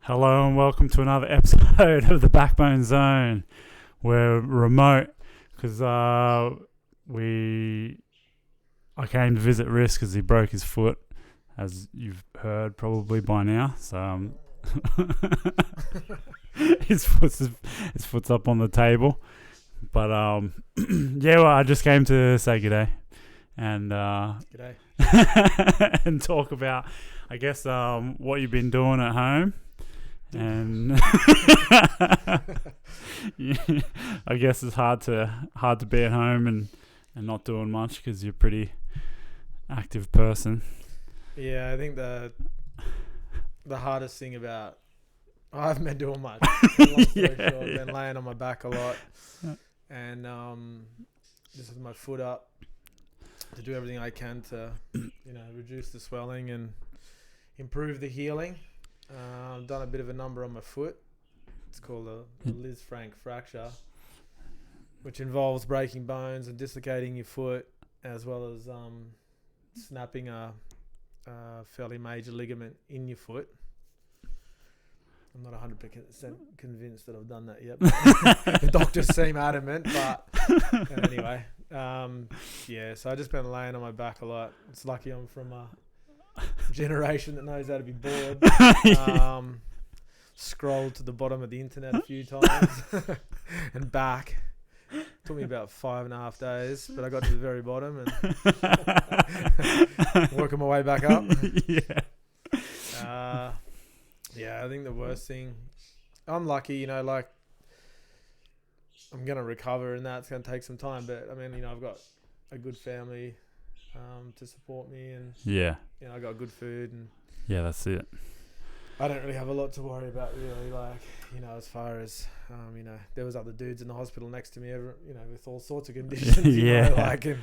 Hello and welcome to another episode of the Back Bone Zone. We're remote because I came to visit Rhys because he broke his foot, as you've heard probably by now. So his foot's up on the table. But I just came to say g'day and G'day. and talk about, I guess, what you've been doing at home. And I guess it's hard to be at home and not doing much because you're a pretty active person. Yeah, I think the hardest thing about I haven't been doing much. I've been laying on my back a lot, and just with my foot up to do everything I can to reduce the swelling and improve the healing. I've done a bit of a number on my foot. It's called a Liz Frank fracture, which involves breaking bones and dislocating your foot, as well as snapping a fairly major ligament in your foot. I'm not 100% convinced that I've done that yet. The doctors seem adamant, but anyway. So I've just been laying on my back a lot. It's lucky I'm from a generation that knows how to be bored. Scrolled to the bottom of the internet a few times and back. Took me about 5.5 days, but I got to the very bottom and working my way back up. I think the worst thing, I'm lucky, I'm going to recover and that's going to take some time, but I mean, I've got a good family to support me, and I got good food, and that's it. I don't really have a lot to worry about, really. As far as there was other dudes in the hospital next to me, with all sorts of conditions. And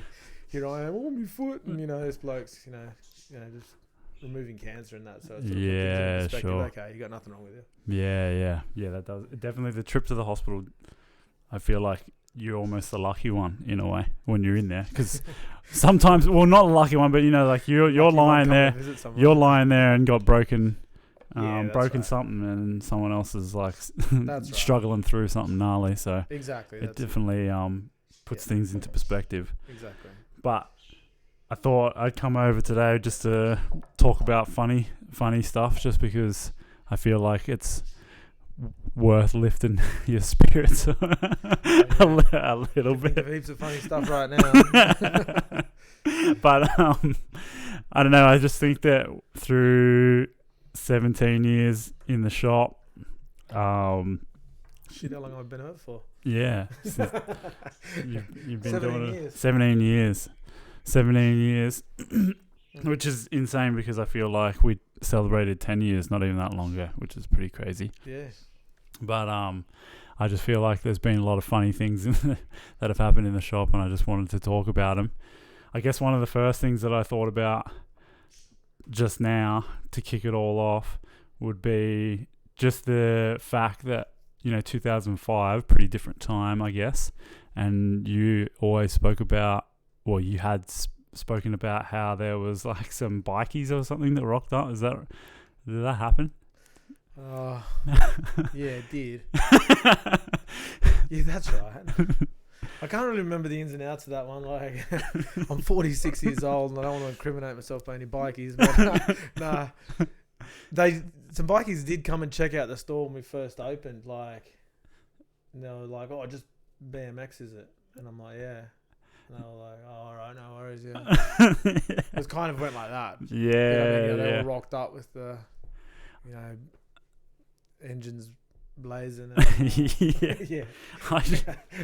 here I am on my foot, and this bloke's just removing cancer and that. So it's sure. Okay, you got nothing wrong with you. Yeah. That does definitely. The trip to the hospital, I feel like you're almost the lucky one in a way when you're in there, because sometimes, well, not the lucky one, but you're lying there, and got broken something, and someone else is struggling through something gnarly. So exactly, it definitely puts things into perspective. Exactly. But I thought I'd come over today just to talk about funny stuff, just because I feel like it's worth lifting your spirits a little bit. Heaps of funny stuff right now. But I don't know. I just think that through 17 years in the shop, shit, how long I've been out for? Yeah, you've been doing years. 17 years, which is insane because I feel like we celebrated 10 years not even that long ago, which is pretty crazy. Yeah. But I just feel like there's been a lot of funny things that have happened in the shop, and I just wanted to talk about them. I guess one of the first things that I thought about just now to kick it all off would be just the fact that 2005, pretty different time, I guess, and you always spoke about, well, you had spoken about how there was some bikies or something that rocked up. Did that happen? Yeah, it did. Yeah, that's right. I can't really remember the ins and outs of that one. I'm 46 years old and I don't want to incriminate myself by any bikies, but nah. Some bikies did come and check out the store when we first opened. And they were like, "Oh, just BMX, is it?" And I'm like, "Yeah." And they were like, "Oh, all right, no worries." Yeah. It kind of went like that. Yeah. They were rocked up with the, engines blazing. And,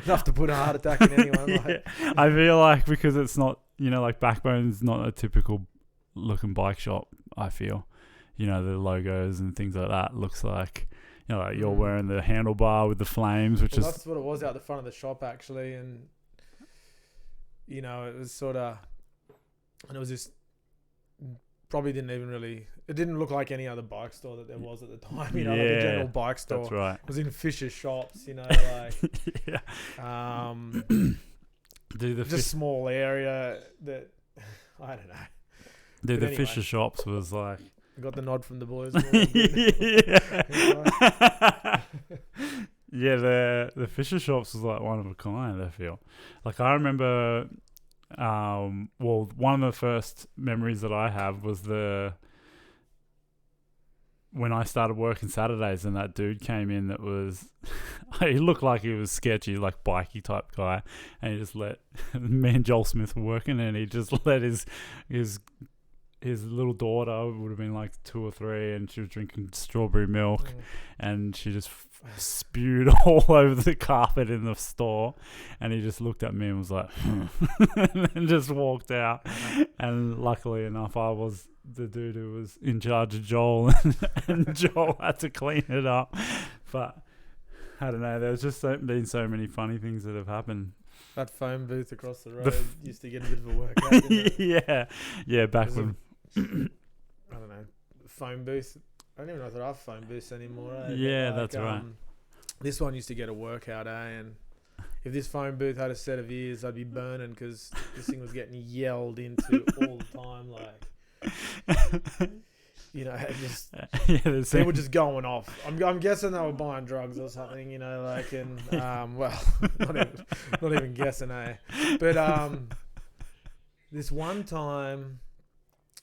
enough to put a heart attack in anyone. I feel like because it's not, Backbone's not a typical looking bike shop. I feel, the logos and things like that looks like, you're wearing the handlebar with the flames, which is that's what it was out the front of the shop actually, and it was sort of, and it was just. Probably it didn't look like any other bike store that there was at the time, like a general bike store. That's right. It was in Fisher's shops, just small area that, I don't know. Dude, the Fisher shops was I got the nod from the boys. Yeah, the Fisher shops was like one of a kind, I feel. Like I remember, one of the first memories that I have was when I started working Saturdays and that dude came in that was, he looked like he was sketchy, like bikey type guy, and he just let, me and Joel Smith were working, and he just let his little daughter, would have been like 2 or 3, and she was drinking strawberry milk, and she just spewed all over the carpet in the store, and he just looked at me and was like, and then just walked out. And luckily enough, I was the dude who was in charge of Joel, and Joel had to clean it up. But I don't know, there's just been so many funny things that have happened. That phone booth across the road used to get a bit of a workout, didn't it? Yeah, back when I don't know, phone booth. I don't even know if there are phone booths anymore. Yeah, that's right. This one used to get a workout, and if this phone booth had a set of ears, I'd be burning, because this thing was getting yelled into all the time. Like, you know, just they were just going off. I'm guessing they were buying drugs or something, you know, like, and well, not even guessing, eh? But this one time,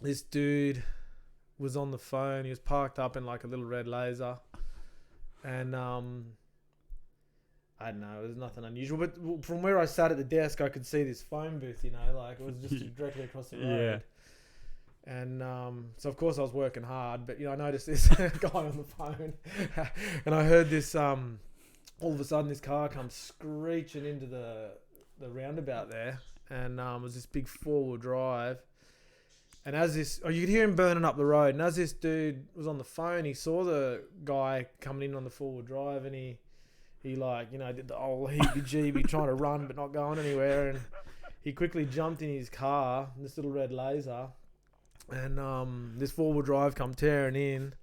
this dude was on the phone. He was parked up in like a little red Laser, and I don't know, it was nothing unusual, but from where I sat at the desk, I could see this phone booth, you know, like it was just directly across the road. And so of course I was working hard, but you know, I noticed this guy on the phone, and I heard this all of a sudden this car comes screeching into the roundabout there, and it was this big 4-wheel drive. And as this, you could hear him burning up the road. And as this dude was on the phone, he saw the guy coming in on the 4-wheel drive, and he like, you know, did the old heebie-jeebie trying to run but not going anywhere. And he quickly jumped in his car, this little red Laser, and this 4-wheel drive come tearing in,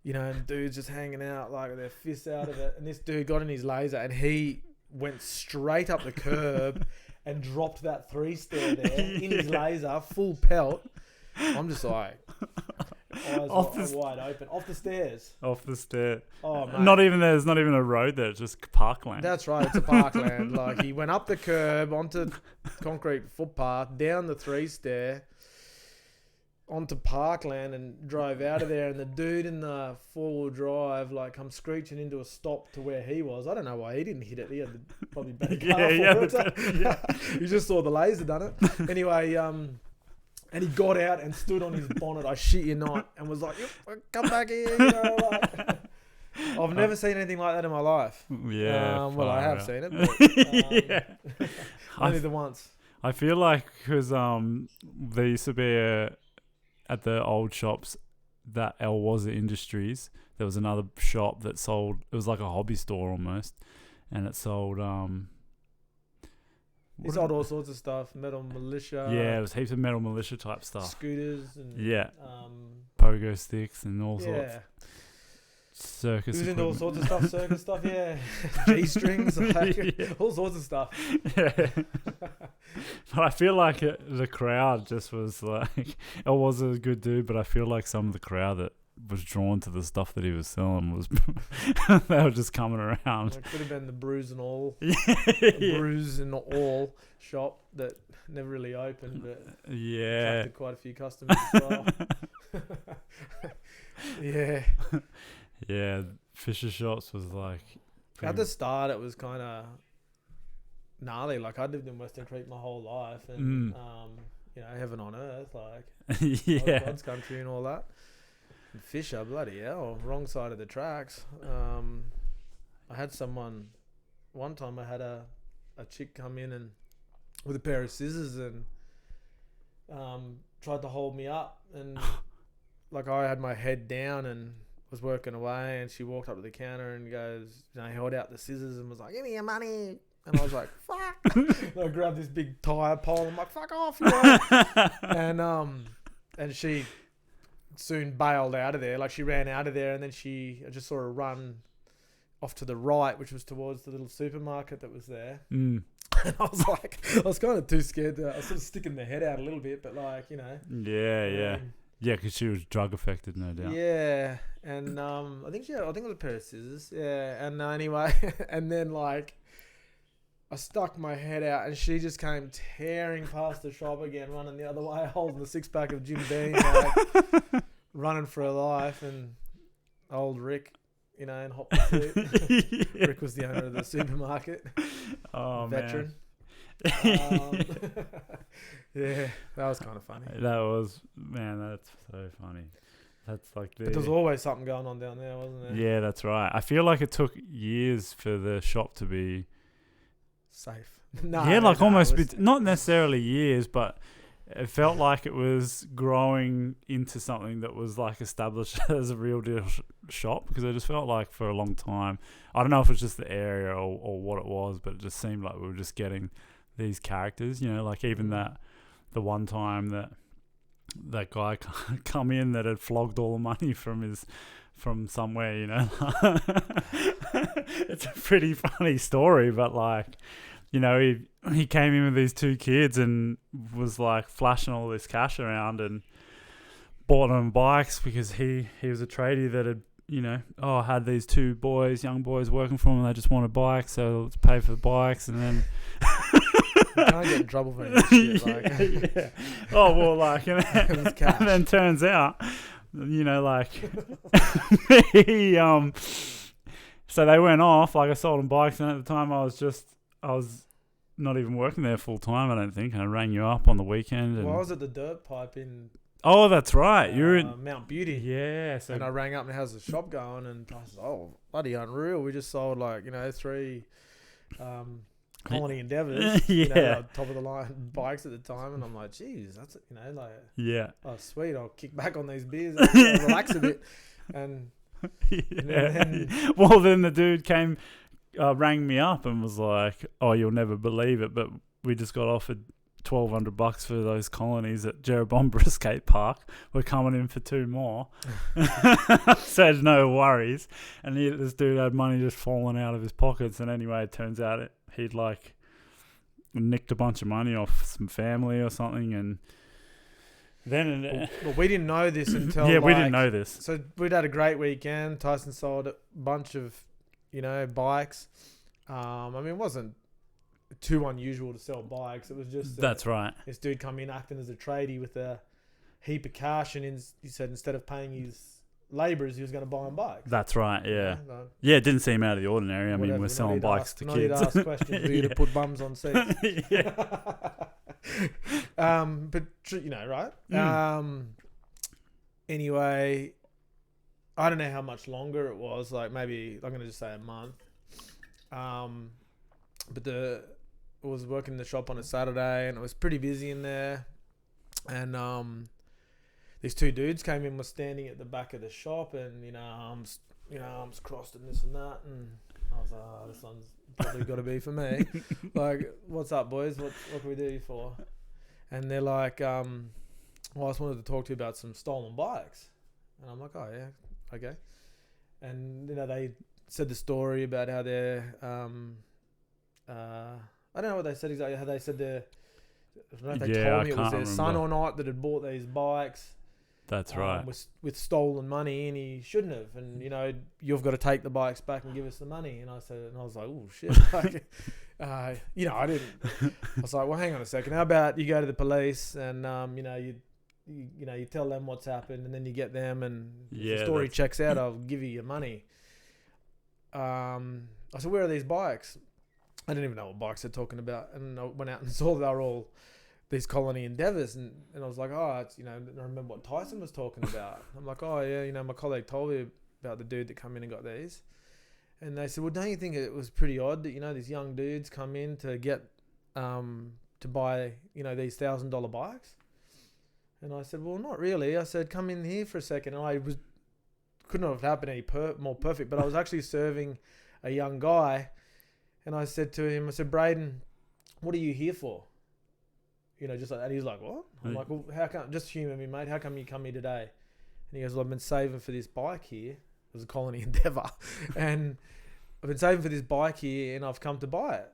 you know, and dudes just hanging out like with their fists out of it. And this dude got in his Laser, and he went straight up the curb and dropped that 3-stair there in his Laser, full pelt. I'm just like, eyes wide open. Off the stairs. Off the stair. Oh, mate. There's not even a road there, it's just parkland. That's right, it's a parkland. Like, he went up the curb, onto concrete footpath, down the 3-stair, onto parkland, and drove out of there. And the dude in the 4-wheel drive like come screeching into a stop to where he was. I don't know why he didn't hit it. He had probably better car for it. He just saw the Laser done it. Anyway, and he got out and stood on his bonnet, I shit you not, and was like, come back here, you know, like, I've never seen anything like that in my life. Yeah. Well, I have seen it, but only the once. I feel like because there used to be at the old shops that was Industries, there was another shop that sold, it was like a hobby store almost, and it sold it sold all sorts of stuff, Metal Militia. Yeah, it was heaps of Metal Militia type stuff. Scooters and pogo sticks and all sorts. Circus. He was into all sorts of stuff, circus stuff, yeah. G-strings, like, all sorts of stuff. Yeah. But I feel like the crowd just was like, it was a good dude, but I feel like some of the crowd that was drawn to the stuff that he was selling was, they were just coming around. It could have been the Bruise and All. Yeah. Bruise and All shop that never really opened, but attracted quite a few customers as well. Yeah. Yeah, Fisher shops was like... At the start, it was kind of gnarly. Like, I'd lived in Western Creek my whole life, and you know, heaven on earth, like God's country and all that. And Fisher, bloody hell, wrong side of the tracks. I had someone one time. I had a chick come in and with a pair of scissors and tried to hold me up, and like I had my head down and was working away, and she walked up to the counter and goes, you know, held out the scissors and was like, "Give me your money." And I was like, "Fuck!" And I grabbed this big tire pole. I'm like, "Fuck off!" You know? And she soon bailed out of there. Like, she ran out of there, and then I just saw her run off to the right, which was towards the little supermarket that was there. And I was like, I was kind of too scared. I was sort of sticking my head out a little bit, but like, you know. Yeah. Yeah, because she was drug affected, no doubt. Yeah, and I think it was a pair of scissors. Yeah, and anyway, and then like I stuck my head out, and she just came tearing past the shop again, running the other way, holding the 6-pack of Jim Beam, like, running for her life. And old Rick, in hot pursuit. Yeah. Rick was the owner of the supermarket. Oh, veteran. Yeah, that was kind of funny. That was, man, that's so funny. That's like But there was always something going on down there, wasn't there? Yeah, that's right. I feel like it took years for the shop to be Safe. Not necessarily years, but it felt like it was growing into something that was like established as a real deal shop, because I just felt like for a long time, I don't know if it's just the area or what it was, but it just seemed like we were just getting these characters, like even the one time that guy come in that had flogged all the money from somewhere, it's a pretty funny story, but like, he came in with these two kids and was like flashing all this cash around and bought them bikes because he was a tradie that had, had these two young boys working for him, and they just wanted bikes, so let's pay for the bikes. And then you can't get in trouble for any shit. Yeah. Oh, well, like, and then turns out, like, so they went off, like, I sold them bikes, and at the time I was not even working there full time, I don't think, and I rang you up on the weekend. And well, I was at the dirt pipe in... Oh, that's right. You're in Mount Beauty. Yeah. So... And I rang up and how's the shop going? And I said, oh, bloody unreal. We just sold 3 Colony Endeavours. Top of the line bikes at the time. And I'm like, geez, that's, yeah. Oh, sweet. I'll kick back on these beers and relax a bit. And then the dude came, rang me up and was like, oh, you'll never believe it, but we just got offered $1,200 for those colonies at Jerrabomber Skate Park. We're coming in for 2 more. Said no worries. And this dude had money just falling out of his pockets. And anyway, it turns out he'd like nicked a bunch of money off some family or something. And then we didn't know this until we didn't know this. So we'd had a great weekend. Tyson sold a bunch of bikes. It wasn't too unusual to sell bikes. It was just that's right. This dude come in acting as a tradie with a heap of cash, and he said instead of paying his labourers, he was going to buy them bikes. But it didn't seem out of the ordinary. I mean, we're selling bikes to kids. Not ask questions for you to put bums on seats. Right? Anyway, I don't know how much longer it was. Like maybe I'm going to just say a month. But I was working in the shop on a Saturday, and it was pretty busy in there. And these 2 dudes came in, was standing at the back of the shop, and arms crossed and this and that. And I was like, oh, this one's probably got to be for me. Like, what's up, boys? What can we do you for? And they're like, I just wanted to talk to you about some stolen bikes. And I'm like, oh yeah, okay. And they said the story about how they're I don't know what they said exactly. How they said I don't know if they told me it was their son or not that had bought these bikes. That's right. With stolen money, and he shouldn't have. And you've got to take the bikes back and give us the money. And I was like, oh shit. I didn't. I was like, well, hang on a second. How about you go to the police and you tell them what's happened, and then you get them, and if the story checks out, I'll give you your money. I said, where are these bikes? I didn't even know what bikes they're talking about. And I went out and saw they were all these Colony Endeavours. And I was like, oh, it's, I remember what Tyson was talking about. I'm like, oh, yeah, my colleague told me about the dude that come in and got these. And they said, well, don't you think it was pretty odd that, these young dudes come in to get, to buy, these $1,000 bikes? And I said, well, not really. I said, come in here for a second. And couldn't have happened any more perfect, but I was actually serving a young guy. And I said to him, Braden, what are you here for? Just like that. He's like, what? I'm like, well, how come, just humour me, mate. How come you come here today? And he goes, well, I've been saving for this bike here. It was a Colony Endeavour. And I've been saving for this bike here, and I've come to buy it.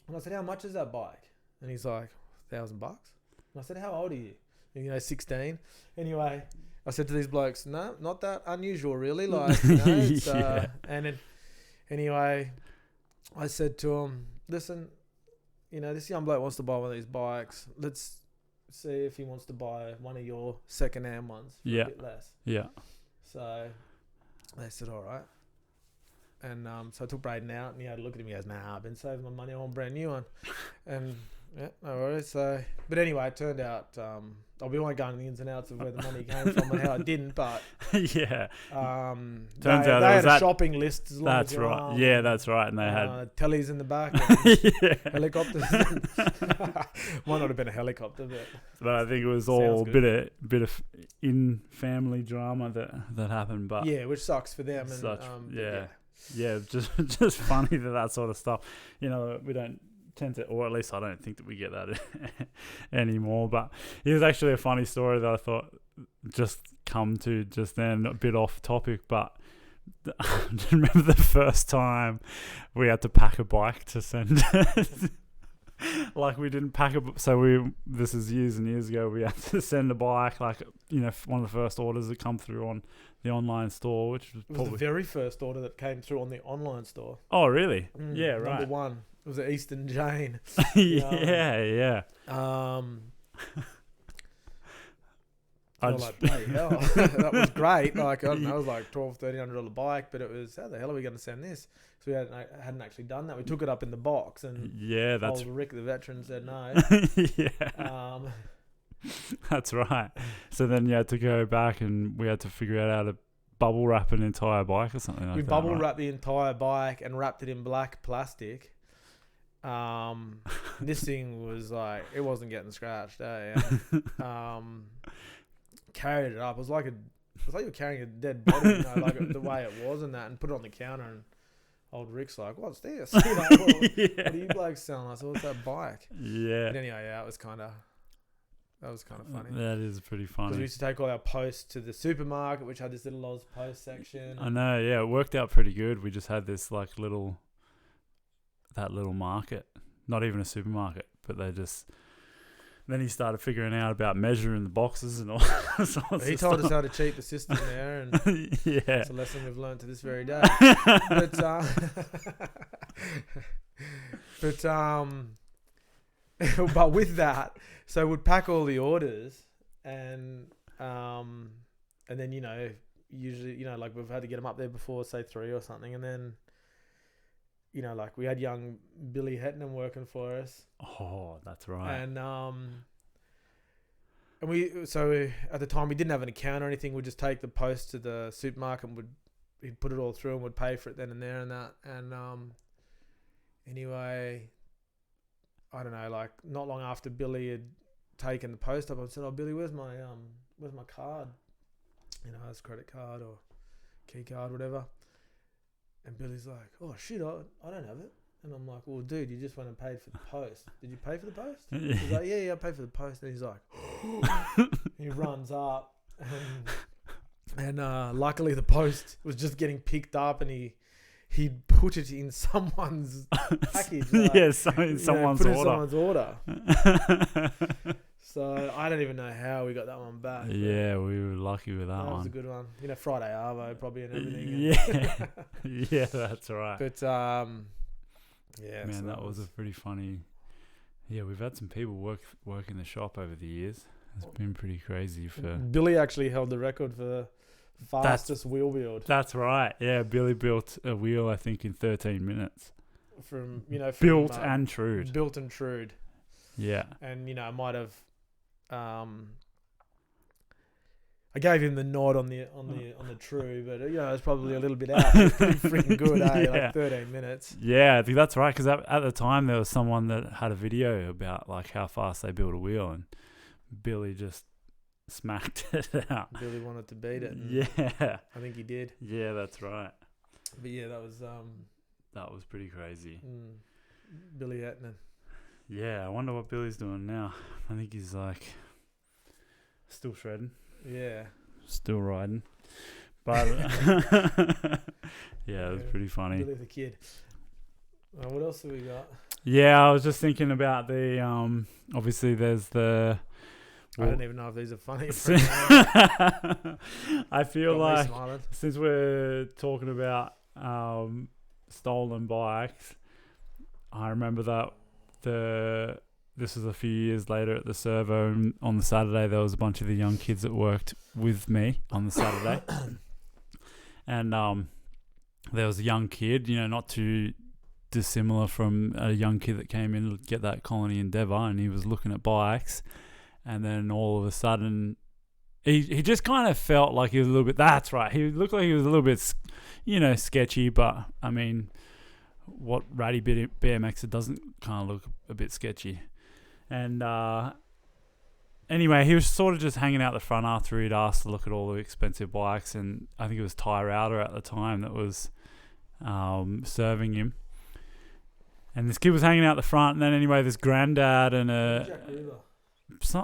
And I said, how much is that bike? And he's like, $1,000. And I said, how old are you? 16. Anyway, I said to these blokes, no, not that unusual, really. Like, it's, Yeah. and then, anyway, I said to them, listen, this young bloke wants to buy one of these bikes. Let's see if he wants to buy one of your second-hand ones for a bit less. Yeah. So they said, all right. And so I took Braden out, and he had a look at him. He goes, nah, I've been saving my money on a brand new one. And, yeah, no worries. So, but anyway, it turned out, we won't go into the ins and outs of where the money came from and how I didn't, but yeah. turns Turns out they there had was a shopping list. As long That's as your right. arm, Yeah, that's right. And they had tellies in the back, and yeah. helicopters. Might not have been a helicopter, But I think it was all a bit of in family drama that happened. But yeah, which sucks for them. And yeah, just funny that sort of stuff. We don't tend to, or at least I don't think that we get that anymore. But it was actually a funny story that I thought just come to just then, a bit off topic, but I remember the first time we had to pack a bike to send. Like we didn't pack this is years and years ago, we had to send a bike, like, one of the first orders that come through on the online store, which was probably the very first order that came through on the online store. Oh, really? Yeah, right. Number one. It was an Eastern Jane. Yeah. I was like, bloody hell. That was great. Like, I don't know, it was like $1,200-$1,300 bike, but it was, how the hell are we going to send this? So we hadn't actually done that. We took it up in the box, and old Rick the veteran said no. Yeah. That's right. So then you had to go back, and we had to figure out how to bubble wrap an entire bike or something like that. We bubble wrapped the entire bike and wrapped it in black plastic. This thing was like, it wasn't getting scratched, carried it up. It was like you were carrying a dead body, like the way it was and that, and put it on the counter, and old Rick's like, what's this? What are you blokes selling? I said, what's that bike? Yeah. But anyway, that was kind of funny. That is pretty funny. Because we used to take all our posts to the supermarket, which had this little Oz post section. I know, yeah, it worked out pretty good. We just had this like little market, not even a supermarket, but then he started figuring out about measuring the boxes and all sorts of stuff. He told us how to cheat the system there, and yeah, it's a lesson we've learned to this very day. But with that, so we'd pack all the orders, and then usually like we've had to get them up there before, say 3 or something, and then like we had young Billy Hettenham working for us. Oh, that's right. And at the time we didn't have an account or anything. We'd just take the post to the supermarket, and he'd put it all through, and would pay for it then and there and that. And anyway, I don't know, like not long after Billy had taken the post up, I said, "Oh, Billy, where's my card? His credit card or key card, whatever." And Billy's like, "Oh shit, I don't have it." And I'm like, "Well, dude, you just went and paid for the post. Did you pay for the post?" He's like, "Yeah, I paid for the post." And he's like, he runs up, and luckily the post was just getting picked up, and he'd put it in someone's package. Like, yeah, someone's put order. In someone's order. So I don't even know how we got that one back. Yeah, we were lucky with that one. That was a good one. Friday Arvo probably and everything. Yeah, yeah, that's right. But yeah, man, so that was a pretty funny. Yeah, we've had some people work in the shop over the years. It's been pretty crazy for. Billy actually held the record for the fastest wheel build. That's right. Yeah, Billy built a wheel, I think, in 13 minutes. From built and trued. Built and trued. Yeah. And I might have. I gave him the nod on the true, but it's probably a little bit out. It's pretty freaking good, yeah. Like 13 minutes. Yeah, I think that's right. Because at the time there was someone that had a video about like how fast they build a wheel, and Billy just smacked it out. Billy wanted to beat it. Yeah, I think he did. Yeah, that's right. But yeah, that was pretty crazy. Billy Hettenham. Yeah, I wonder what Billy's doing now. I think he's like still shredding. Yeah. Still riding. But yeah, it was pretty funny. Billy the Kid. What else have we got? Yeah, I was just thinking about the obviously there's I don't even know if these are funny. I feel Got me like smiling. since we're talking about stolen bikes, I remember that this was a few years later at the servo, and on the Saturday there was a bunch of the young kids that worked with me on the Saturday, and there was a young kid, not too dissimilar from a young kid that came in to get that Colony Endeavour, and he was looking at bikes, and then all of a sudden he just kind of felt like he was a little bit, that's right, he looked like he was a little bit sketchy, but I mean, what ratty BMXer doesn't kind of look a bit sketchy. And anyway, he was sort of just hanging out the front after he'd asked to look at all the expensive bikes, and I think it was Ty Router at the time that was serving him. And this kid was hanging out the front, and then anyway, this granddad and Jack Gruber.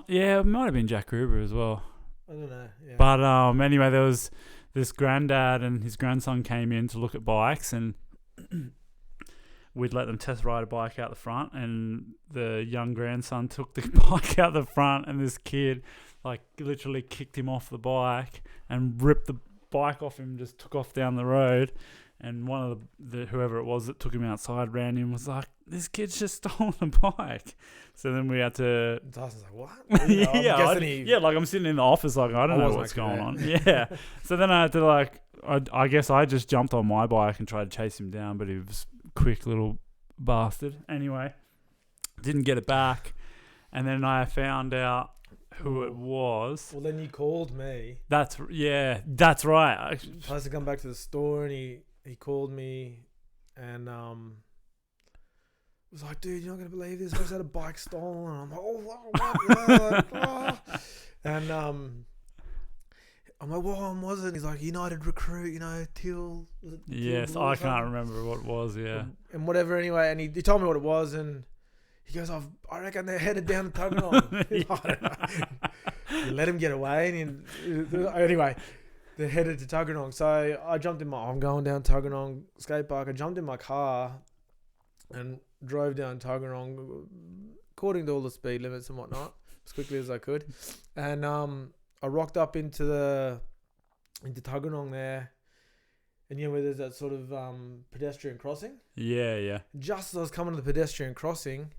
it might have been Jack Gruber as well. I don't know. Yeah. But anyway, there was this granddad and his grandson came in to look at bikes, and we'd let them test ride a bike out the front, and the young grandson took the bike out the front, and this kid like literally kicked him off the bike and ripped the bike off him, just took off down the road. And one of the whoever it was that took him outside ran him, was like, this kid's just stolen a bike. So then we had to... Tyson's like, what? Like I'm sitting in the office like, I don't know what's going on. Yeah. So then I had to I guess I just jumped on my bike and tried to chase him down, but he was a quick little bastard. Anyway, didn't get it back. And then I found out who it was. Well, then you called me. That's right. Tyson come back to the store, and he called me and was like, dude, you're not going to believe this. I just had a bike stolen. And I'm like, what? And I'm like, what one was it? He's like, United Recruit, Teal. Yes, I can't remember what it was, yeah. And whatever, anyway. And he told me what it was, and he goes, I reckon they're headed down to Tuggeranong. You let him get away. Anyway, they're headed to Tuggeranong. So I jumped in I'm going down Tuggeranong skate park. I jumped in my car and drove down Tuggeranong according to all the speed limits and whatnot as quickly as I could. And I rocked up into Tuggeranong there. And where there's that sort of pedestrian crossing? Yeah. Just as I was coming to the pedestrian crossing,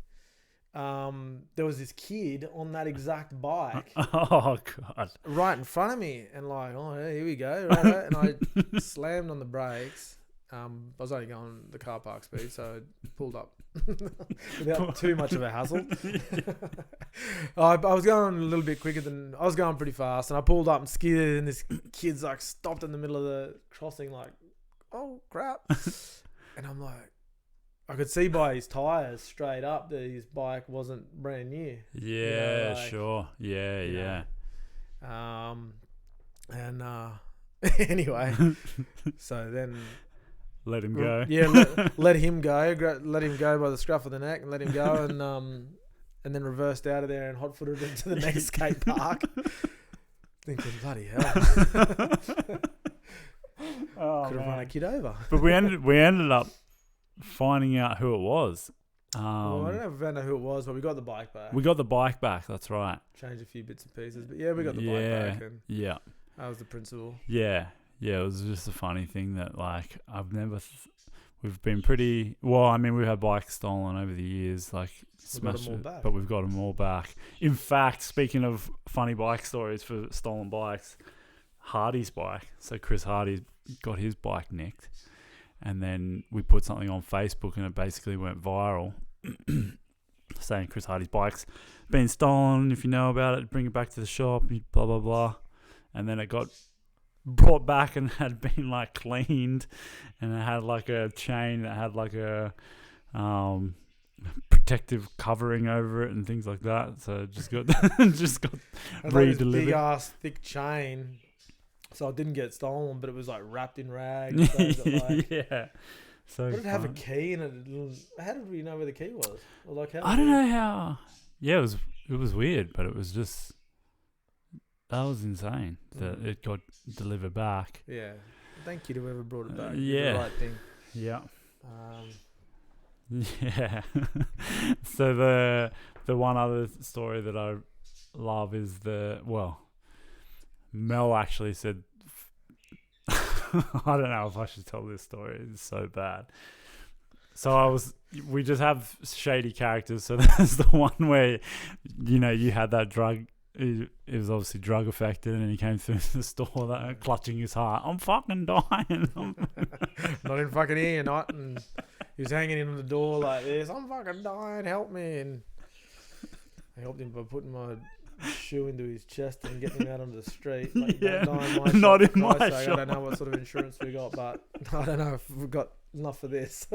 there was this kid on that exact bike. Oh, God. Right in front of me. And like, oh, yeah, here we go. Right? And I slammed on the brakes. I was only going the car park speed, so I pulled up without too much of a hassle. I was going a little bit quicker I was going pretty fast, and I pulled up and skidded, and this kid's like stopped in the middle of the crossing like, oh, crap. And I'm like, I could see by his tyres straight up that his bike wasn't brand new. Yeah, sure. Yeah. And anyway, so then... Let him go. Yeah, let him go. Let him go by the scruff of the neck and let him go, and then reversed out of there and hot-footed into the next skate park. Thinking, bloody hell. Could have run a kid over. But we ended up finding out who it was. Well, I don't know if we found out who it was, but we got the bike back. We got the bike back, that's right. Changed a few bits and pieces, but yeah, we got the bike back. And yeah. That was the principle. Yeah, it was just a funny thing that, like, I've never... we've been pretty... Well, I mean, we've had bikes stolen over the years, like, smashed it, but we've got them all back. In fact, speaking of funny bike stories for stolen bikes, Hardy's bike. So Chris Hardy got his bike nicked, and then we put something on Facebook, and it basically went viral, saying Chris Hardy's bike's been stolen. If you know about it, bring it back to the shop, blah, blah, blah. And then it got brought back and had been like cleaned, and it had like a chain that had like a protective covering over it and things like that. So it just got redelivered. Big ass thick chain, so it didn't get stolen, but it was like wrapped in rags. So yeah. So did it have a key in it? How did we know where the key was? Or like I don't know how. Yeah, it was weird, but it was just. That was insane that it got delivered back. Yeah. Thank you to whoever brought it back. Yeah. The right thing. Yeah. Yeah. So the one other story that I love is Mel actually said, I don't know if I should tell this story. It's so bad. So we just have shady characters. So there's the one where, you had that drug. It was obviously drug affected, and he came through the store clutching his heart. I'm fucking dying. Not in fucking here, not. And he was hanging in on the door like this. I'm fucking dying. Help me. And I helped him by putting my shoe into his chest and getting him out onto the street. Like, Yeah, not in my shop. shop. I don't know what sort of insurance we got, but I don't know if we've got enough for this.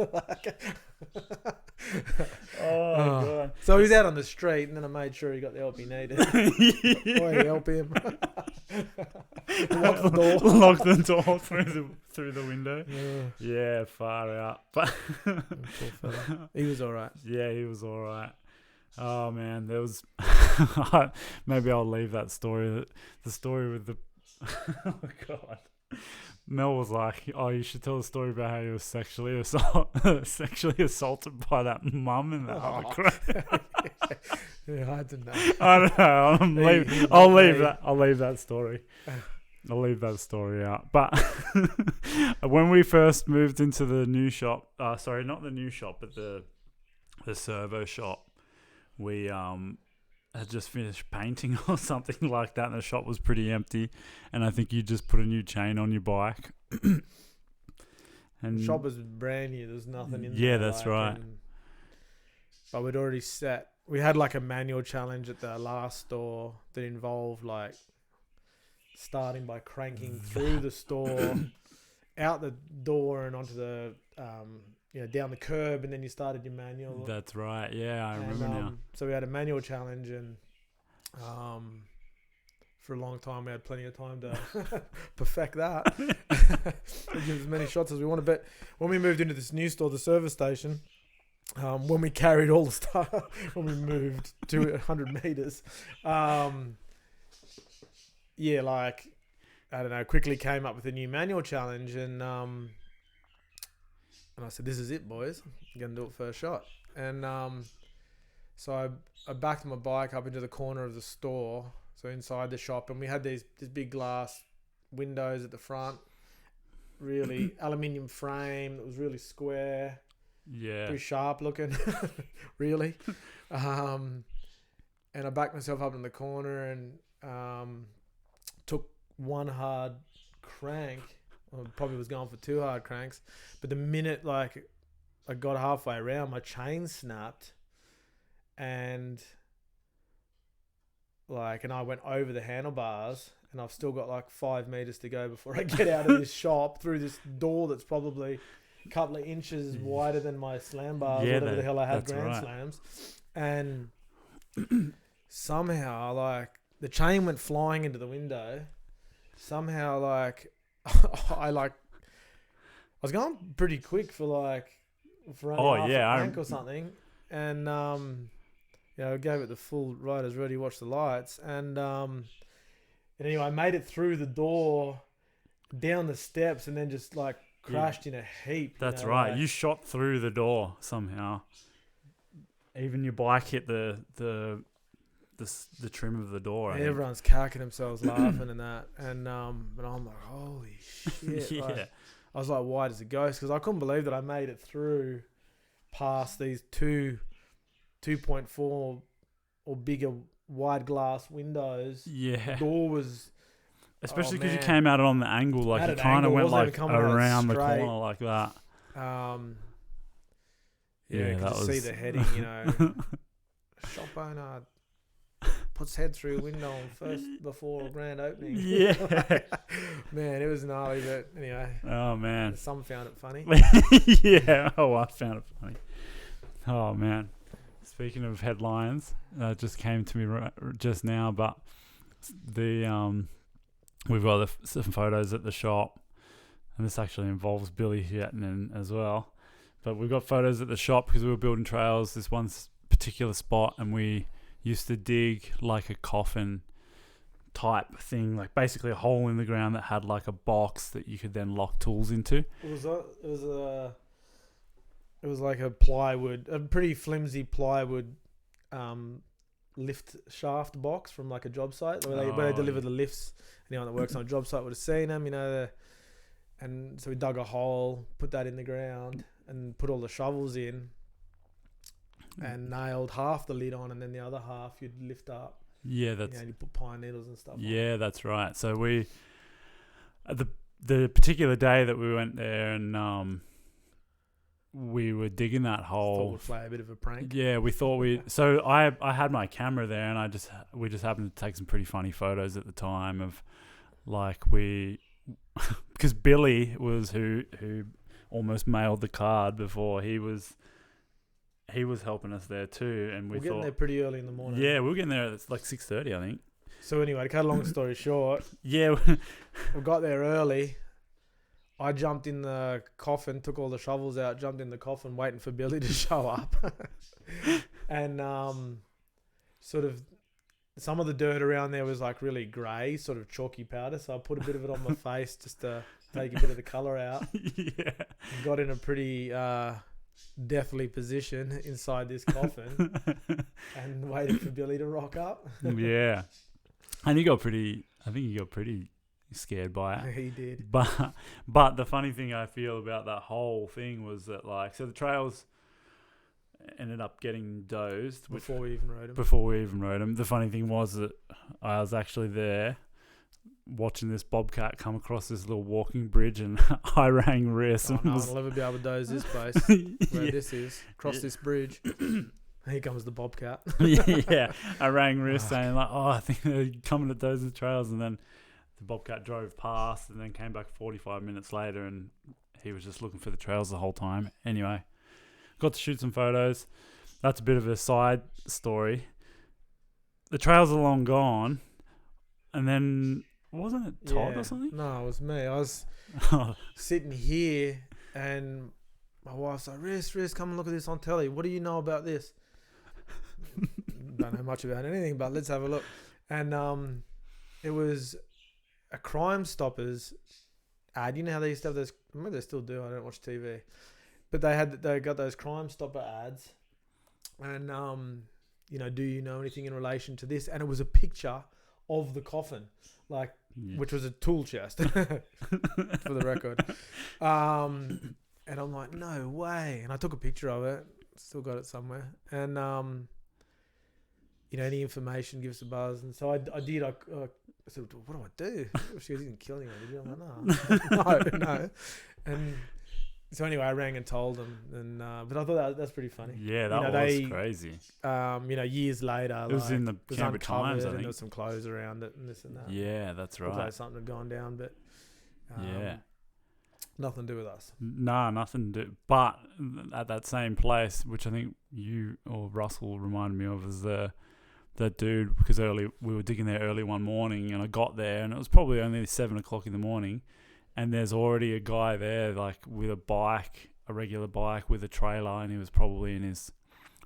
God. So he's out on the street, and then I made sure he got the help he needed. Boy, help him. Lock the door. Lock the door through the window. Yeah. Yeah, far out. But Poor fella. He was all right. yeah, he was all right. Oh man, there was. Maybe I'll leave that story. The story with the. Oh god. Mel was like, "Oh, you should tell the story about how he was sexually assaulted by that mum in that other crowd." Yeah, I don't know. I don't know. I'll leave that story. I'll leave that story out. But when we first moved into the new shop, sorry, not the new shop, but the servo shop, we had just finished painting or something like that, and the shop was pretty empty. And I think you just put a new chain on your bike. And The shop was brand new. There's nothing in there. Yeah, that's right. But we'd already set. We had like a manual challenge at the last store that involved like starting by cranking through the store, out the door and onto the down the curb, and then you started your manual. That's right. Yeah, I remember now. So we had a manual challenge, and for a long time we had plenty of time to perfect that. Give as many shots as we wanted. But when we moved into this new store, the service station, when we carried all the stuff, when we moved to 100 meters, like, I don't know, quickly came up with a new manual challenge, and I said, "This is it, boys. I'm going to do it first shot." And so I backed my bike up into the corner of the store, so inside the shop, and we had these big glass windows at the front, really aluminium frame that was really square, pretty sharp looking, really. And I backed myself up in the corner and took one hard crank. I probably was going for 2 hard cranks, but the minute like I got halfway around, my chain snapped, and I went over the handlebars, and I've still got like 5 meters to go before I get out of this shop through this door that's probably a couple of inches wider than my slam bars, whatever the hell I had, Grand Slams, and somehow like the chain went flying into the window. Somehow like I was going pretty quick for running half a crank or something, and I gave it the full riders ready, watch the lights, and anyway I made it through the door, down the steps, and then just like crashed in a heap. That's right. You shot through the door somehow. Even your bike hit the trim of the door. Everyone's cacking themselves laughing and that, and I'm like, holy shit! Yeah. Like, I was like white as a ghost because I couldn't believe that I made it through past these 2.4 or bigger wide glass windows. Yeah, the door was, especially because you came out on the angle, like you kind of went like around the corner like that. You could see the heading, shop owner puts head through window first before grand opening. Yeah. Man, it was gnarly, but anyway. Oh, man. Some found it funny. Yeah. Oh, I found it funny. Oh, man. Speaking of headlines, just came to me just now, but we've got some photos at the shop, and this actually involves Billy Hietinen as well. But we've got photos at the shop because we were building trails, this one particular spot, and we used to dig like a coffin type thing, like basically a hole in the ground that had like a box that you could then lock tools into. It was like a plywood, a pretty flimsy plywood lift shaft box from like a job site where they deliver the lifts. Anyone that works on a job site would have seen them, and so we dug a hole, put that in the ground, and put all the shovels in, and nailed half the lid on, and then the other half you'd lift up. Yeah, that's. You put pine needles and stuff. Yeah, that's right. So we, the particular day that we went there and we were digging that hole. Thought we'd play a bit of a prank. Yeah, we thought So I had my camera there, and we just happened to take some pretty funny photos at the time of, like, because Billy was who almost mailed the card before. He was helping us there too, and we were getting there pretty early in the morning. Yeah, we were getting there at like 6:30, I think. So anyway, to cut a long story short, yeah, we got there early. I jumped in the coffin, took all the shovels out, jumped in the coffin, waiting for Billy to show up, and sort of some of the dirt around there was like really grey, sort of chalky powder. So I put a bit of it on my face just to take a bit of the colour out. Yeah, got in a pretty deathly position inside this coffin and waited for Billy to rock up. Yeah, and I think he got pretty scared by it. He did. But the funny thing I feel about that whole thing was that, like, so the trails ended up getting dozed before we even rode them. The funny thing was that I was actually there watching this bobcat come across this little walking bridge, and I rang Rhys. No one will ever be able to doze this place where this is. Cross this bridge. Here comes the bobcat. Yeah, I rang Rhys saying, like, I think they're coming to doze the trails, and then the bobcat drove past and then came back 45 minutes later, and he was just looking for the trails the whole time. Anyway, got to shoot some photos. That's a bit of a side story. The trails are long gone, and then wasn't it Todd or something? No, it was me. I was sitting here, and my wife's like, Rhys, come and look at this on telly. What do you know about this? Don't know much about anything, but let's have a look. And it was a Crime Stoppers ad. You know how they used to have those? Maybe they still do. I don't watch TV, but they got those Crime Stopper ads, and do you know anything in relation to this? And it was a picture of the coffin, like, which was a tool chest, for the record. And I'm like, no way. And I took a picture of it. Still got it somewhere. And any information, give us a buzz. And so I did. I said, what do I do? She goes, you didn't kill anyone, did you? I'm like, no. And so anyway, I rang and told them. And but I thought that's pretty funny. Yeah, that was crazy. Years later, it was in the Canberra Times, I think. And there was some clothes around it and this and that. Yeah, that's right. Like something had gone down, but nothing to do with us. Nah, nothing to do. But at that same place, which I think you or Russell reminded me of, is that dude, because we were digging there early one morning, and I got there, and it was probably only 7 o'clock in the morning, and there's already a guy there, like, with a regular bike with a trailer, and he was probably in his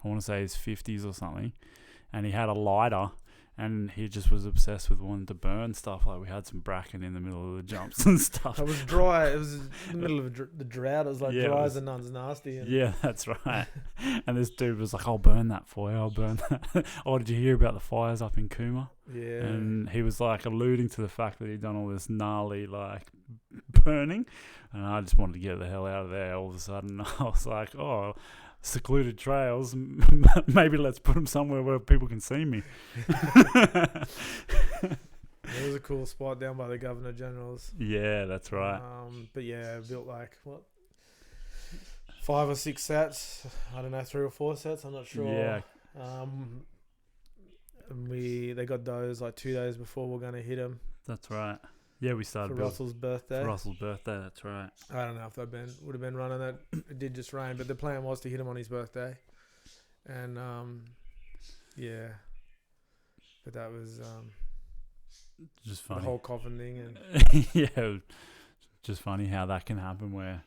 50s or something, and he had a lighter, and he just was obsessed with wanting to burn stuff. Like, we had some bracken in the middle of the jumps and stuff. It was dry. It was in the middle of the drought. It was like dry as a nun's nasty. Yeah, that's right. And this dude was like, I'll burn that for you. I'll burn that. Oh, did you hear about the fires up in Cooma? Yeah. And he was like alluding to the fact that he'd done all this gnarly, like, burning. And I just wanted to get the hell out of there. All of a sudden, I was like, secluded trails, maybe let's put them somewhere where people can see me. It was a cool spot down by the Governor General's. Yeah, that's right. But yeah, built like 5 or 6 sets. I don't know, 3 or 4 sets. I'm not sure. Yeah. And they got those like 2 days before we're going to hit them. That's right. Yeah, we started for Russell's birthday. That's right. I don't know if would have been running that. It did just rain, but the plan was to hit him on his birthday, and yeah. But that was just funny. The whole coffin thing, and yeah, just funny how that can happen. Where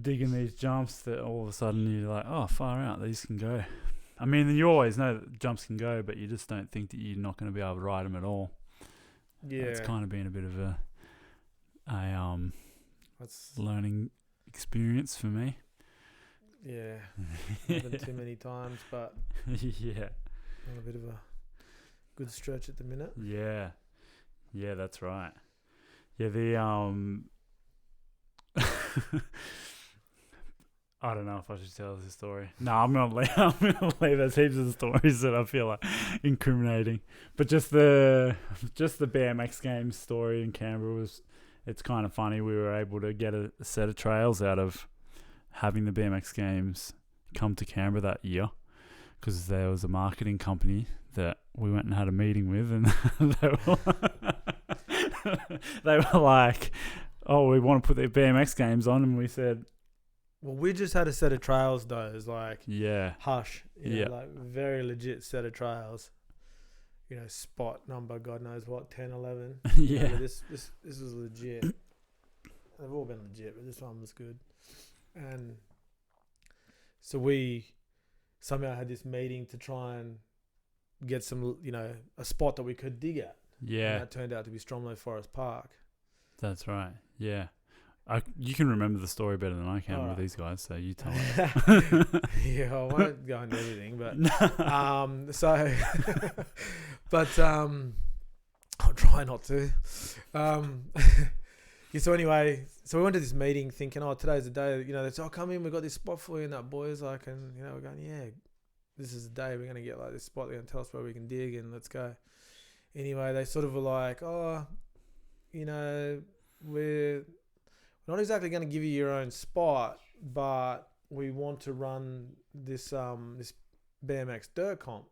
digging these jumps, that all of a sudden you're like, oh, far out, these can go. I mean, you always know that jumps can go, but you just don't think that you're not going to be able to ride them at all. Yeah, it's kind of been a bit of a that's learning experience for me. Yeah, happened too many times, but yeah, On a bit of a good stretch at the minute. Yeah. Yeah, that's right. Yeah, the I don't know if I should tell this story. No, I'm gonna leave. There's heaps of stories that I feel like incriminating. But just the BMX games story in Canberra it's kind of funny. We were able to get a set of trails out of having the BMX games come to Canberra that year, because there was a marketing company that we went and had a meeting with, and they were like, "Oh, we want to put the BMX games on," and we said, well, we just had a set of trails, though. It's like hush, like very legit set of trails. Spot number, God knows what, 10, 11. Yeah. This was legit. They've all been legit, but this one was good. And so we somehow had this meeting to try and get some, a spot that we could dig at. Yeah. And that turned out to be Stromlo Forest Park. That's right. Yeah. You can remember the story better than I can with these guys, so you tell it. Yeah, I won't go into everything, but I'll try not to. So anyway, we went to this meeting thinking, today's the day. They said, come in, we've got this spot for you, and that boys like, and we're going, yeah, this is the day we're gonna get like this spot. They're gonna tell us where we can dig, and let's go. Anyway, they sort of were like, we're not exactly going to give you your own spot, but we want to run this this BMX dirt comp.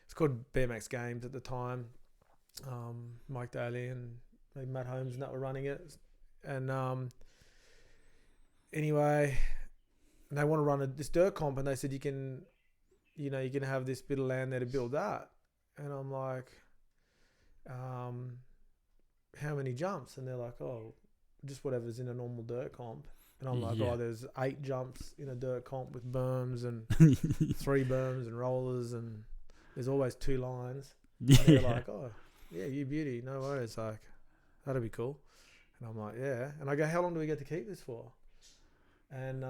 It's called BMX Games at the time. Mike Daly and maybe Matt Holmes and that were running it. And anyway, they want to run this dirt comp, and they said you can have this bit of land there to build that. And I'm like, how many jumps? And they're like, just whatever's in a normal dirt comp. And I'm like, there's 8 jumps in a dirt comp with berms and 3 berms and rollers, and there's always 2 lines. Yeah. And they're like, you beauty, no worries, like, that'll be cool. And I'm like, yeah. And I go, how long do we get to keep this for? And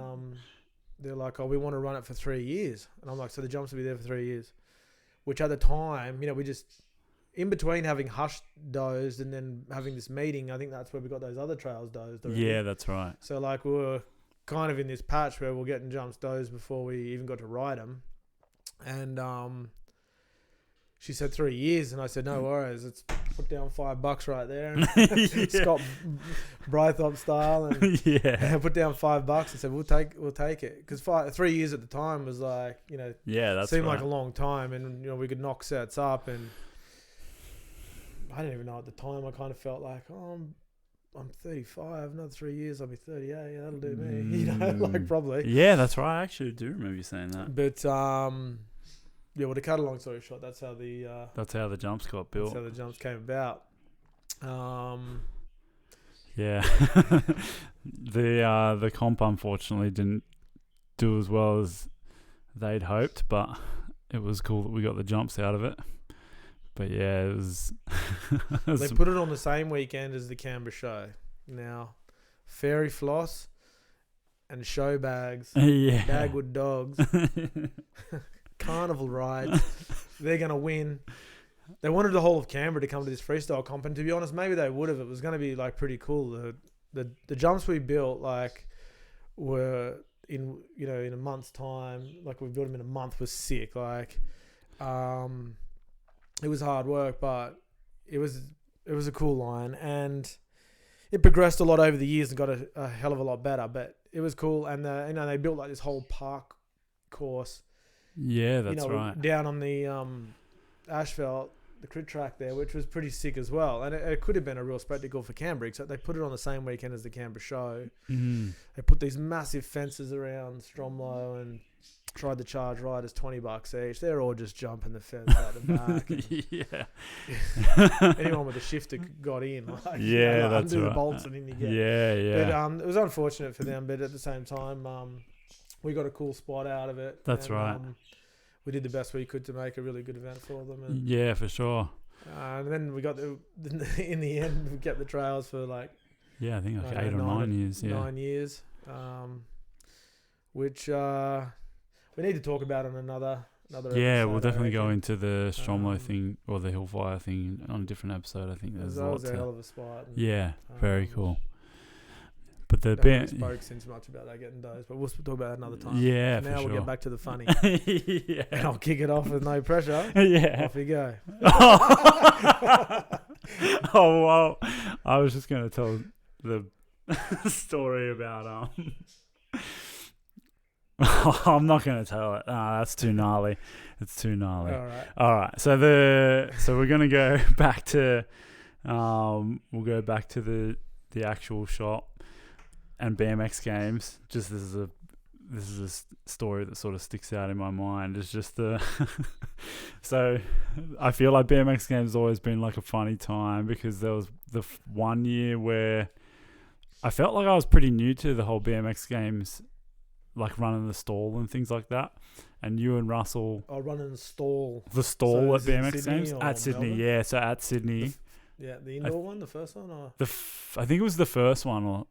they're like, we want to run it for 3 years. And I'm like, so the jumps will be there for 3 years. Which at the time, we just... in between having hush dozed and then having this meeting, I think that's where we got those other trails dozed already. Yeah, that's right. So like we were kind of in this patch where we're getting jumps dozed before we even got to ride them. And she said 3 years, and I said, no worries, let's put down $5 right there. Scott Brythop style, and put down $5 and said, we'll take it. Because 3 years at the time was like, that seemed like a long time, and we could knock sets up, and I didn't even know at the time. I kind of felt like, I'm 35. Another 3 years, I'll be 38. Yeah, that'll do me. Like probably. Yeah, that's right. I actually do remember you saying that. But to cut a long story short, that's how the jumps got built. That's how the jumps came about. Yeah, the comp unfortunately didn't do as well as they'd hoped, but it was cool that we got the jumps out of it. But yeah, it was... They put it on the same weekend as the Canberra show. Now, fairy floss and show bags, Dagwood dogs, carnival rides. They're going to win. They wanted the whole of Canberra to come to this freestyle comp, and to be honest, maybe they would have. It was going to be like pretty cool. The jumps we built were in a month's time. Like we built them in a month, was sick. Like it was hard work, but it was a cool line, and it progressed a lot over the years and got a hell of a lot better. But it was cool, and they built like this whole park course. Yeah, that's right. Down on the asphalt, the crit track there, which was pretty sick as well. And it could have been a real spectacle for Canberra, except they put it on the same weekend as the Canberra show. Mm-hmm. They put these massive fences around Stromlo and tried to charge riders $20 each. They're all just jumping the fence out the back. Anyone with a shifter got in. That's right. The bolts and in you get. Yeah. But it was unfortunate for them, but at the same time, we got a cool spot out of it. That's right. We did the best we could to make a really good event for them. And, yeah, for sure. And then we got in the end, we kept the trails for like... Yeah, I think like 8 or 9 years. Yeah. 9 years. Which... we need to talk about on another another Yeah, episode, we'll I definitely go reckon. into the Stromlo thing or the Hillfire thing on a different episode. I think there's That a lot was a to. hell of a spot. And, Yeah, very cool. But the haven't really band, spoke since much about that getting dosed, but we'll talk about it another time. yeah, For now for we'll sure. get back to the funny. Yeah, And I'll kick it off with no pressure. yeah. Off you go. Oh well, I was just gonna tell the story about I'm not gonna tell it. That's too gnarly. It's too gnarly. All right. So we're gonna go back to we'll go back to the actual shop and BMX games. Just this is a story that sort of sticks out in my mind. It's just so I feel like BMX games has always been like a funny time because there was the 1 year where I felt like I was pretty new to the whole BMX games, like running the stall and things like that. And you and Russell, Running the stall. the stall So at is it BMX Sydney games or at Sydney, Melbourne? yeah. So at Sydney, Yeah, the indoor one, the first one, or I think it was the first one, or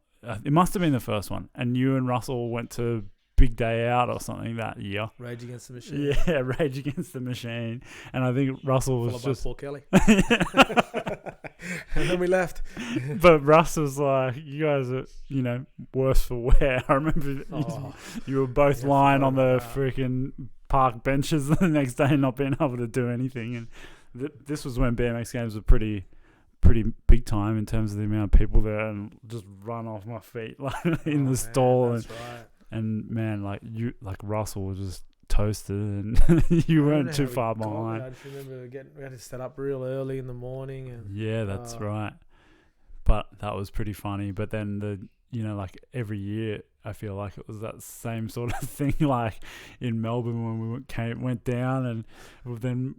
it must have been the first one. And you and Russell went to Big Day Out or something that year. Rage Against the Machine. Yeah, Rage Against the Machine. And I think Russell was Followed just by Paul Kelly. And then we left. But Russ was like, you guys are, worse for wear. I remember you were both lying on the freaking park benches the next day, not being able to do anything. And this was when BMX games were pretty big time in terms of the amount of people there, and just run off my feet like in the stall. That's right. And man, Russell was just toasted, and you weren't too far behind. I just remember we had to set up real early in the morning. And yeah, that's right. But that was pretty funny. But then every year, I feel like it was that same sort of thing. Like in Melbourne when we went down, and then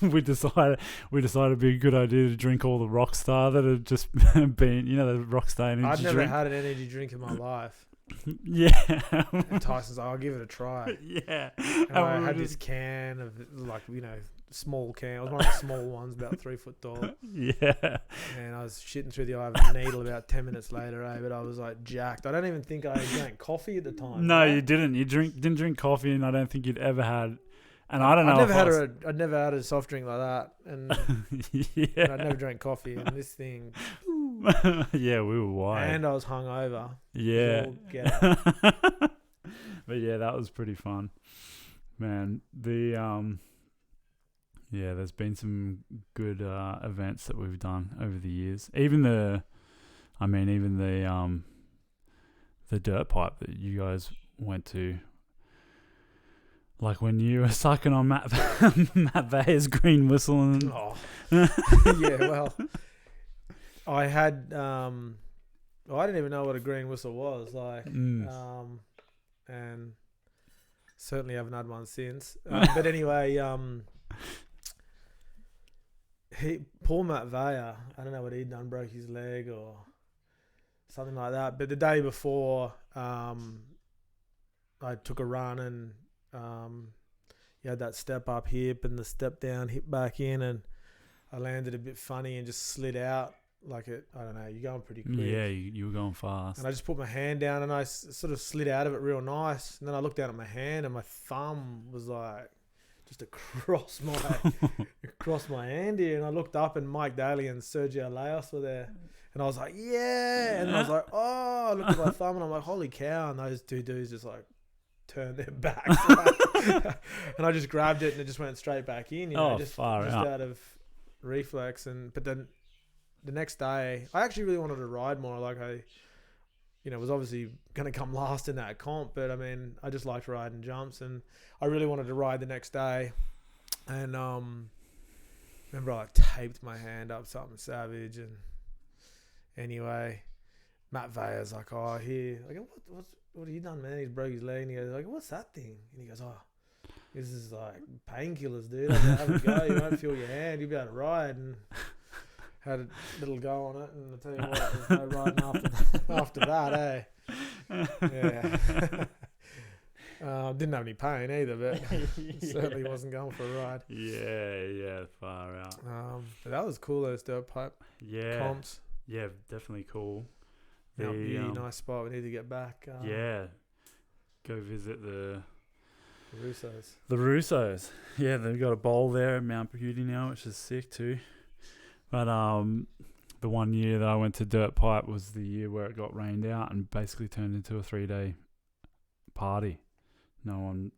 we decided it'd be a good idea to drink all the Rockstar that had just been, the Rockstar energy I'd never drink. had an energy drink in my life. Yeah. And Tyson's like, I'll give it a try. Yeah. And I had this can of small can. It was one of the small ones, about 3 foot tall. Yeah. And I was shitting through the eye of a needle about 10 minutes later, but I was like jacked. I don't even think I drank coffee at the time. No, you didn't. You didn't drink coffee, and I don't think you'd ever had. And I don't know. I'd never had a soft drink like that, and yeah. and I'd never drank coffee. And this thing, yeah, we were wired. and I was hungover. Yeah. So get out. But yeah, that was pretty fun, man. There's been some good events that we've done over the years. Even the dirt pipe that you guys went to. Like when you were sucking on Matt Veyer's green whistle and Yeah, well, I had I didn't even know what a green whistle was and certainly haven't had one since. But anyway, poor Matt Veyer, I don't know what he'd done, broke his leg or something like that. But the day before, I took a run and you had that step up hip and the step down hip back in, and I landed a bit funny and just slid out like it. I don't know. You're going pretty quick. Yeah, you were going fast. And I just put my hand down and I sort of slid out of it real nice. And then I looked down at my hand and my thumb was like just across my hand here. And I looked up and Mike Daly and Sergio Leos were there. And I was like, yeah. And I was like, oh, I looked at my thumb and I'm like, holy cow. And those two dudes just like turned their backs. And I just grabbed it and it just went straight back in. Just out of reflex. But then the next day, I actually really wanted to ride more. Like I was obviously going to come last in that comp, but I mean, I just liked riding jumps and I really wanted to ride the next day. And remember I taped my hand up something savage. And anyway, Matt Veyer's like, oh, here. I go, what have you done, man? He's broke his leg. And he goes, like, what's that thing? And he goes, oh, this is like painkillers, dude. Have a go. You won't feel your hand. You'll be able to ride. And had a little go on it, and I'll tell you what, there's no riding after that, Yeah. Didn't have any pain either, but certainly wasn't going for a ride. Yeah, far out. But that was cool, those dirt pipe comps. Yeah, definitely cool. Nice spot. We need to get back. Go visit the The Russos. The Russos. Yeah, they've got a bowl there at Mount Beauty now, which is sick too. But the one year that I went to Dirt Pipe was the year where it got rained out and basically turned into a 3-day party. No one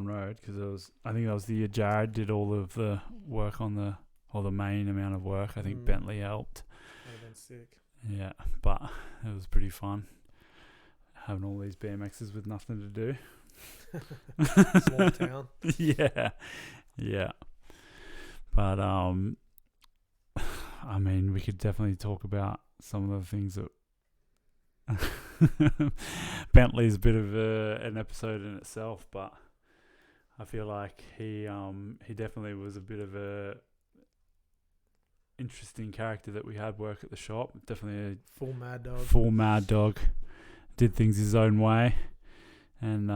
rode because I think that was the year Jared did all of the work on the main amount of work. I think Bentley helped. That would have been sick. Yeah, but it was pretty fun having all these BMXs with nothing to do. Small town. Yeah. But I mean, we could definitely talk about some of the things that Bentley's a bit of an episode in itself, but I feel like he definitely was a bit of a interesting character that we had work at the shop. Definitely a full mad dog. Did things his own way, and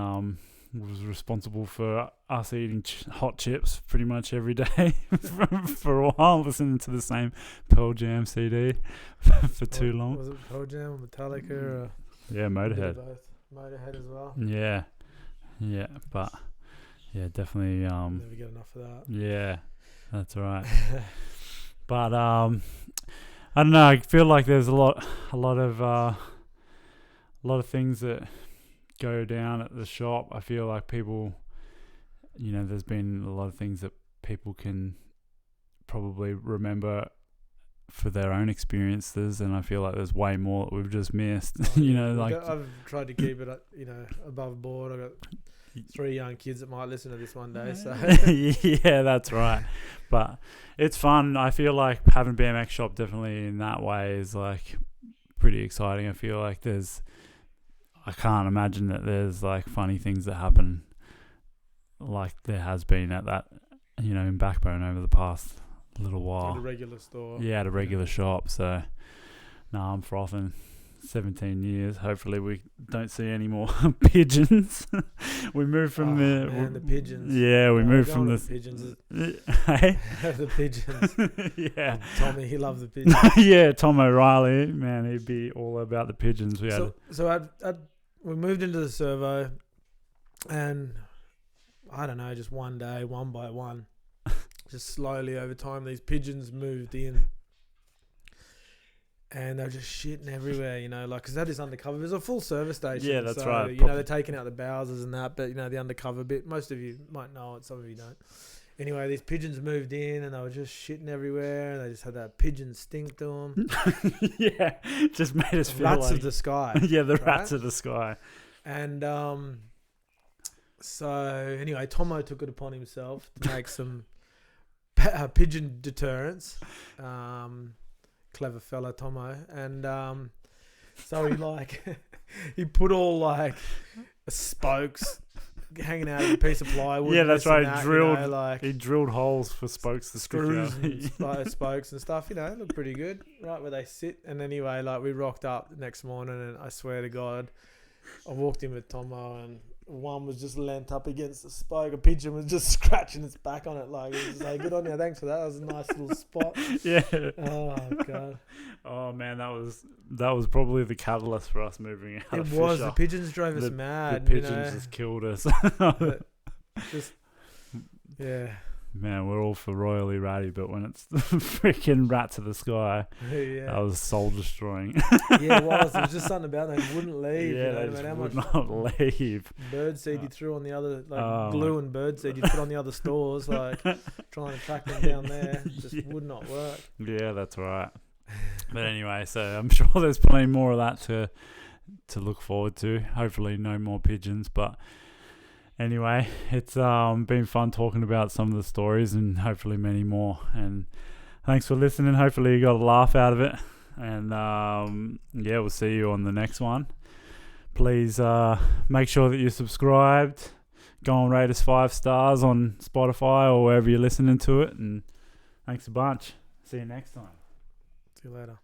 was responsible for us eating hot chips pretty much every day for a while, listening to the same Pearl Jam CD for too long. Was it Pearl Jam or Metallica? Or yeah, Motorhead. Both. Motorhead as well. Yeah, but yeah, definitely. Never get enough of that. Yeah, that's right. But I don't know. I feel like there's a lot of things that go down at the shop. I feel like people, there's been a lot of things that people can probably remember for their own experiences, and I feel like there's way more that we've just missed. I've tried to keep it, above board. I've got 3 young kids that might listen to this one day. So yeah, that's right. But it's fun. I feel like having BMX shop definitely in that way is like pretty exciting. I feel like I can't imagine that there's like funny things that happen like there has been at that, in Back Bone over the past little while. At a regular store. Yeah, at a regular shop. So, no, I'm frothing. 17 years. Hopefully we don't see any more pigeons. We moved from the pigeons. Yeah, we moved from the pigeons. Hey? The pigeons. Yeah. Tommy, he loved the pigeons. Yeah, Tom O'Reilly, man, he'd be all about the pigeons. We moved into the servo, and I don't know, just one day, one by one, just slowly over time, these pigeons moved in. And they're just shitting everywhere, because that is undercover. There's a full service station. Yeah, that's right. They're taking out the Bowsers and that, but, the undercover bit, most of you might know it, some of you don't. Anyway, these pigeons moved in and they were just shitting everywhere, and they just had that pigeon stink to them. Yeah, just made us feel rats like... of the sky. Yeah, the rats of the sky. And so, anyway, Tomo took it upon himself to make some pigeon deterrents. Clever fella, Tomo. And so he put all spokes hanging out of a piece of plywood. Yeah, that's right. He drilled holes for spokes to screws and spokes and stuff. It looked pretty good, right where they sit. And anyway, we rocked up the next morning, and I swear to God, I walked in with Tomo, and one was just leant up against the spoke. A pigeon was just scratching its back on it. It was like, good on you, thanks for that. That was a nice little spot. Yeah. Oh God. Oh man, that was probably the catalyst for us moving out. It was. The pigeons drove us mad. The pigeons just killed us. Yeah. Man, we're all for royally ratty, but when it's the freaking rat to the sky, that was soul destroying. Yeah, it was. There was just something about them. They wouldn't leave. Yeah, they just would not leave. Birdseed you threw on the other, glue and birdseed you put on the other stores, trying to track them down there. Just would not work. Yeah, that's right. But anyway, so I'm sure there's plenty more of that to look forward to. Hopefully no more pigeons, but... Anyway, it's been fun talking about some of the stories and hopefully many more. And thanks for listening. Hopefully you got a laugh out of it. And we'll see you on the next one. Please make sure that you're subscribed. Go and rate us 5 stars on Spotify or wherever you're listening to it. And thanks a bunch. See you next time. See you later.